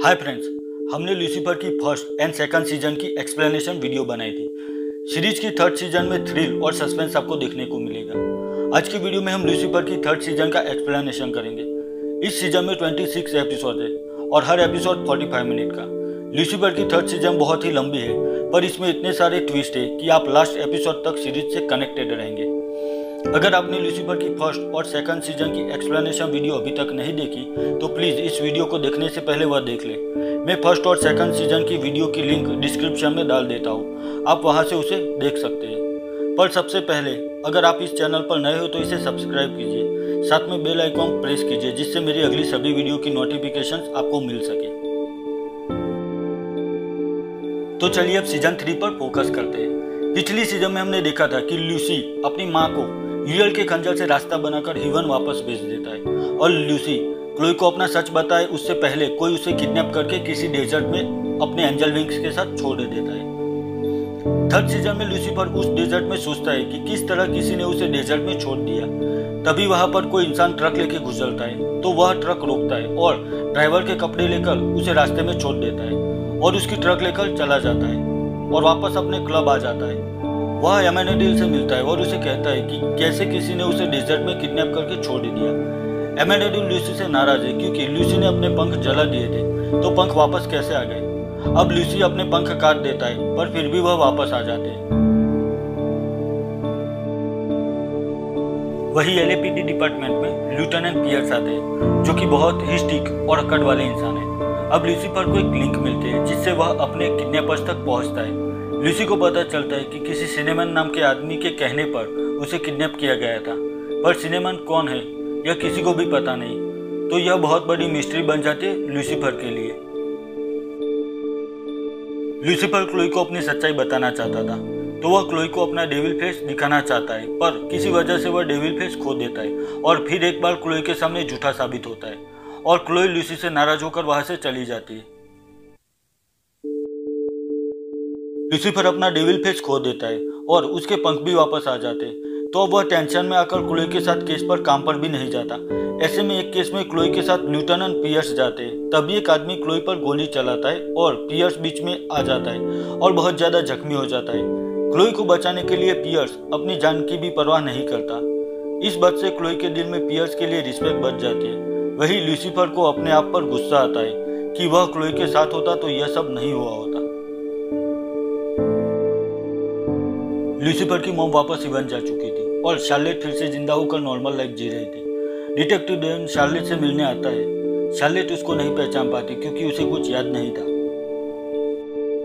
Hi friends, हमने Lucifer की first and second season की एक्सप्लेनेशन वीडियो बनाई थी। सीरीज की थर्ड सीजन में थ्रिल और सस्पेंस आपको देखने को मिलेगा। आज की वीडियो में हम लूसीफर की थर्ड सीजन का एक्सप्लेनेशन करेंगे। इस सीजन में 26 एपिसोड है और हर एपिसोड 45 मिनट का। लूसीफर की थर्ड सीजन बहुत ही लंबी है, पर इसमें इतने सारे ट्विस्ट है कि आप लास्ट एपिसोड तक सीरीज से कनेक्टेड रहेंगे। अगर आपने लूसीफर की फर्स्ट और सेकंड सीजन की एक्सप्लेनेशन वीडियो अभी तक नहीं देखी तो प्लीज़ इस वीडियो को देखने से पहले वह देख लें। मैं फर्स्ट और सेकंड सीजन की वीडियो की लिंक डिस्क्रिप्शन में डाल देता हूँ, आप वहां से उसे देख सकते हैं। पर सबसे पहले अगर आप इस चैनल पर नए हो तो इसे सब्सक्राइब कीजिए, साथ में बेल आइकॉन प्रेस कीजिए जिससे मेरी अगली सभी वीडियो की नोटिफिकेशन आपको मिल सके। तो चलिए अब सीजन 3 पर फोकस करते हैं। पिछली सीजन में हमने देखा था कि लूसी अपनी माँ को यूएल के खंजर से रास्ता बनाकर हेवन वापस भेज देता है और लूसी क्लोई को अपना सच बताए उससे पहले कोई उसे किडनैप करके किसी डेजर्ट में अपने एंजल विंग्स के साथ छोड़ देता है। थर्ड सीजन में लूसीफर उस डेजर्ट में सोचता है कि किस तरह किसी ने उसे डेजर्ट में छोड़ दिया। तभी वहां पर कोई इंसान ट्रक लेके गुजरता है तो वह ट्रक रोकता है और ड्राइवर के कपड़े लेकर उसे रास्ते में छोड़ देता है और उसकी ट्रक लेकर चला जाता है और वापस अपने क्लब आ जाता है। वह एमेनेडिल से मिलता है और उसे कहता है कि कैसे किसी ने उसे डेजर्ट में किडनैप करके छोड़ दिया। एमेनेडिल लूसी से नाराज है क्योंकि लूसी ने अपने पंख जला दिए थे, तो पंख वापस कैसे आ गए। अब लूसी अपने पंख काट देता है पर फिर भी वह वापस आ जाते हैं। वही एलएपीडी डिपार्टमेंट में लिeutenant पियर्स आते हैं जो कि बहुत ही स्टिक और अकड़ वाले इंसान है। अब लूसीफर को एक लिंक मिलती है जिससे वह अपने किडनैपर्स तक पहुंचता है। लूसी को पता चलता है कि किसी सिनेमन नाम के आदमी के कहने पर उसे किडनैप किया गया था, पर सिनेमन कौन है यह किसी को भी पता नहीं। तो यह बहुत बड़ी मिस्ट्री बन जाती है लूसीफर के लिए। लूसीफर क्लोई को अपनी सच्चाई बताना चाहता था तो वह क्लोई को अपना डेविल फेस दिखाना चाहता है, पर किसी वजह से वह डेविल फेस खो देता है और फिर एक बार क्लोई के सामने झूठा साबित होता है और क्लोई लूसी से नाराज होकर वहां से चली जाती है। लूसीफर अपना डेविल फेस खो देता है और उसके पंख भी वापस आ जाते हैं, तो वह टेंशन में आकर क्लोई के साथ केस पर काम पर भी नहीं जाता। ऐसे में एक केस में क्लोई के साथ लिeutenant पियर्स जाते हैं, तभी एक आदमी क्लोई पर गोली चलाता है और पियर्स बीच में आ जाता है और बहुत ज्यादा जख्मी हो जाता है। क्लोई को बचाने के लिए पियर्स अपनी जान की भी परवाह नहीं करता। इस बात से क्लोई के दिल में पियर्स के लिए रिस्पेक्ट बढ़ जाती है। वही लूसीफर को अपने आप पर गुस्सा आता है कि वह क्लोई के साथ होता तो यह सब नहीं हुआ होता। लूसीफर की मॉम वापस हेवन जा चुकी थी और शार्लेट फिर से जिंदा होकर नॉर्मल लाइफ जी रही थी। डिटेक्टिव डेन शार्लेट से मिलने आता है। शार्लेट उसको नहीं पहचान पाती क्योंकि उसे कुछ याद नहीं था।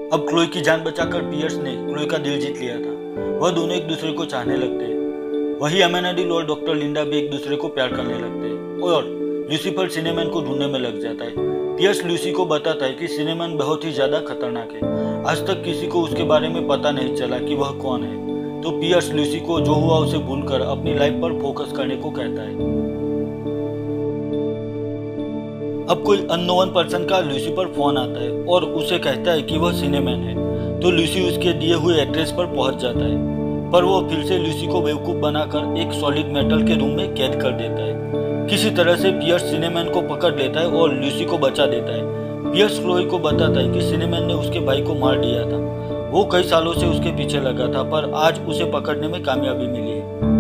अब क्लोई की जान बचाकर पियर्स ने क्लोई का दिल जीत लिया था। वह दोनों एक दूसरे को चाहने लगते हैं। वही एमेनेडिल और डॉक्टर लिंडा भी एक दूसरे को प्यार करने लगते हैं और लूसीफर सिनेमैन को ढूंढने में लग जाता है। पियर्स लूसी को बताता है कि सिनेमैन बहुत ही ज्यादा खतरनाक है, आज तक किसी को उसके बारे में पता नहीं चला कि वह कौन है। तो पियर्स लूसी को जो हुआ उसे भूलकर अपनी लाइफ पर फोकस करने को कहता है। अब कोई अननोन पर्सन का लूसी पर फोन आता है और उसे कहता है कि वह सिनेमैन है, तो लूसी उसके दिए हुए एड्रेस पर पहुंच जाता है, पर वो फिर से लूसी को बेवकूफ बनाकर एक सॉलिड मेटल के रूम में कैद कर देता है। किसी तरह से पियर्स सिनेमैन को पकड़ लेता है और लूसी को बचा देता है। पियर्स क्लोई को बताता है कि सिनेमैन ने उसके भाई को मार दिया था। वो कई सालों से उसके पीछे लगा था, पर आज उसे पकड़ने में कामयाबी मिली है।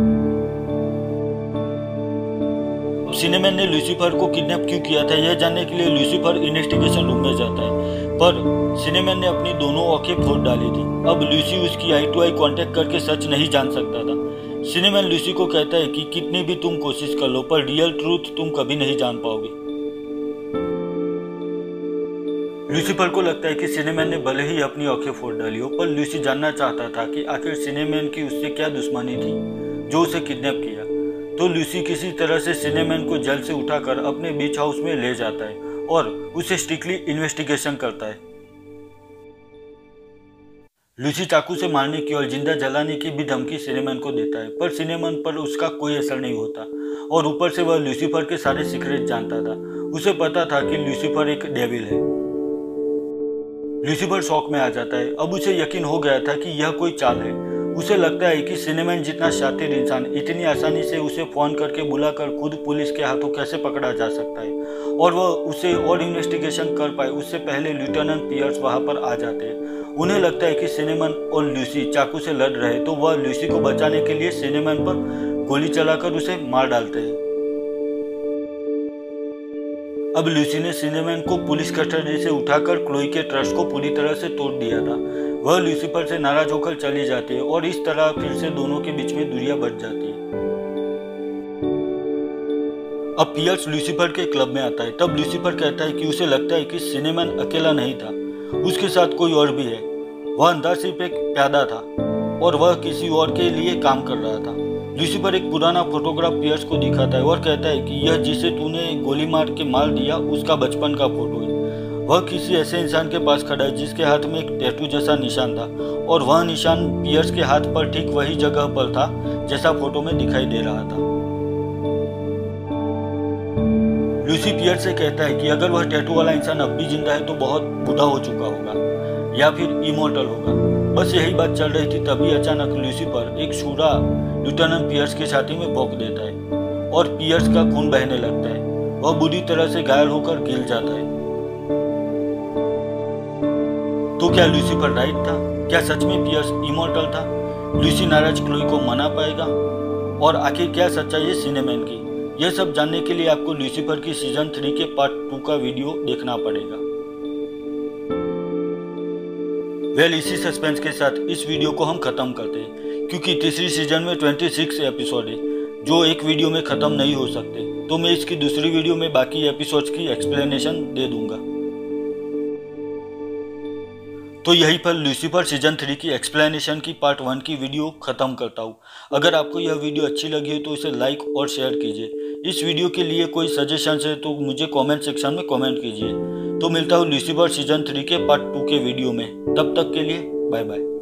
सिनेमैन ने लूसीफर को किडनैप क्यों किया था यह जानने के लिए लूसीफर इन्वेस्टिगेशन रूम में जाता है, पर सिनेमैन ने अपनी दोनों आंखें फोड़ डाली थी। अब लूसी उसकी आई टू आई कांटेक्ट करके सच नहीं जान सकता था। सिनेमैन लूसी को कहता है कि कितनी भी तुम कोशिश कर लो पर रियल ट्रूथ तुम कभी नहीं जान पाओगे। लूसीफर को लगता है कि सिनेमैन ने भले ही अपनी आंखें फोड़ डाली हो, पर लूसी जानना चाहता था कि आखिर सिनेमैन की उससे क्या दुश्मनी थी जो उसे किडनैप किया। तो लूसी किसी तरह से सिनेमैन को जेल से उठाकर अपने बीच हाउस में ले जाता है और उसे स्ट्रिक्टली इन्वेस्टिगेशन करता है। लूसी चाकू से मारने की और जिंदा जलाने की भी धमकी सिनेमैन को देता है, पर सिनेमैन पर उसका कोई असर नहीं होता और ऊपर से वह लूसीफर के सारे सीक्रेट जानता था। उसे पता था कि लूसीफर एक डेविल है। लूसीफर शॉक में आ जाता है। अब उसे यकीन हो गया था कि यह कोई चाल है। उसे लगता है कि सिनेमैन जितना शातिर इंसान इतनी आसानी से उसे फ़ोन करके बुलाकर खुद पुलिस के हाथों कैसे पकड़ा जा सकता है और वह उसे और इन्वेस्टिगेशन कर पाए उससे पहले लेफ्टिनेंट पियर्स वहां पर आ जाते हैं। उन्हें लगता है कि सिनेमैन और लूसी चाकू से लड़ रहे तो वह लूसी को बचाने के लिए सिनेमैन पर गोली चलाकर उसे मार डालते हैं। अब लूसी ने सिनेमैन को पुलिस कस्टडी से उठाकर क्लोई के ट्रस्ट को पूरी तरह से तोड़ दिया था। वह लूसीफर से नाराज होकर चली जाती है और इस तरह फिर से दोनों के बीच में दूरियां बढ़ जाती है। अब पियर्स लूसीफर के क्लब में आता है। तब लूसीफर कहता है कि उसे लगता है कि सिनेमैन अकेला नहीं था, उसके साथ कोई और भी है। वह अंदर सिर्फ एक प्यादा था और वह किसी और के लिए काम कर रहा था। लूसीफर एक पुराना फोटोग्राफ पियर्स को दिखाता है और कहता है कि यह जिसे तूने गोली मार के मार दिया उसका बचपन का फोटो है। वह किसी ऐसे इंसान के पास खड़ा है जिसके हाथ में एक टैटू जैसा निशान था और वह निशान पियर्स के हाथ पर ठीक वही जगह पर था जैसा फोटो में दिखाई दे रहा था। लूसी पियर्स से कहता है कि अगर वह टैटू वाला इंसान अब भी जिंदा है तो बहुत बूढ़ा हो चुका होगा या फिर इमोर्टल होगा। बस यही बात चल रही थी तभी अचानक लूसीफर एक छुरा लेफ्टिनेंट पियर्स की छाती में भोंक देता है और पियर्स का खून बहने लगता है। वह बुरी तरह से घायल होकर गिर जाता है। तो क्या लूसीफर राइट था? क्या सच में पियर्स इमोर्टल था? लूसी नाराज क्लोई को मना पाएगा? और आखिर क्या सच्चाई है सिनेमैन की? यह सब जानने के लिए आपको लूसीफर की सीजन 3 के पार्ट 2 का वीडियो देखना पड़ेगा। इसी सस्पेंस के साथ इस वीडियो को हम खत्म करते हैं क्योंकि तीसरी सीजन में 26 एपिसोड है जो एक वीडियो में खत्म नहीं हो सकते। तो मैं इसकी दूसरी वीडियो में बाकी एपिसोड्स की एक्सप्लेनेशन दे दूंगा। तो यहीं पर लूसीफर सीजन 3 की एक्सप्लेनेशन की पार्ट 1 की वीडियो खत्म करता हूँ। अगर आपको यह वीडियो अच्छी लगी है तो इसे लाइक और शेयर कीजिए। इस वीडियो के लिए कोई सजेशन है तो मुझे कमेंट सेक्शन में कमेंट कीजिए। तो मिलता हूँ लूसीफर सीजन 3 के पार्ट 2 के वीडियो में। तब तक के लिए बाय बाय।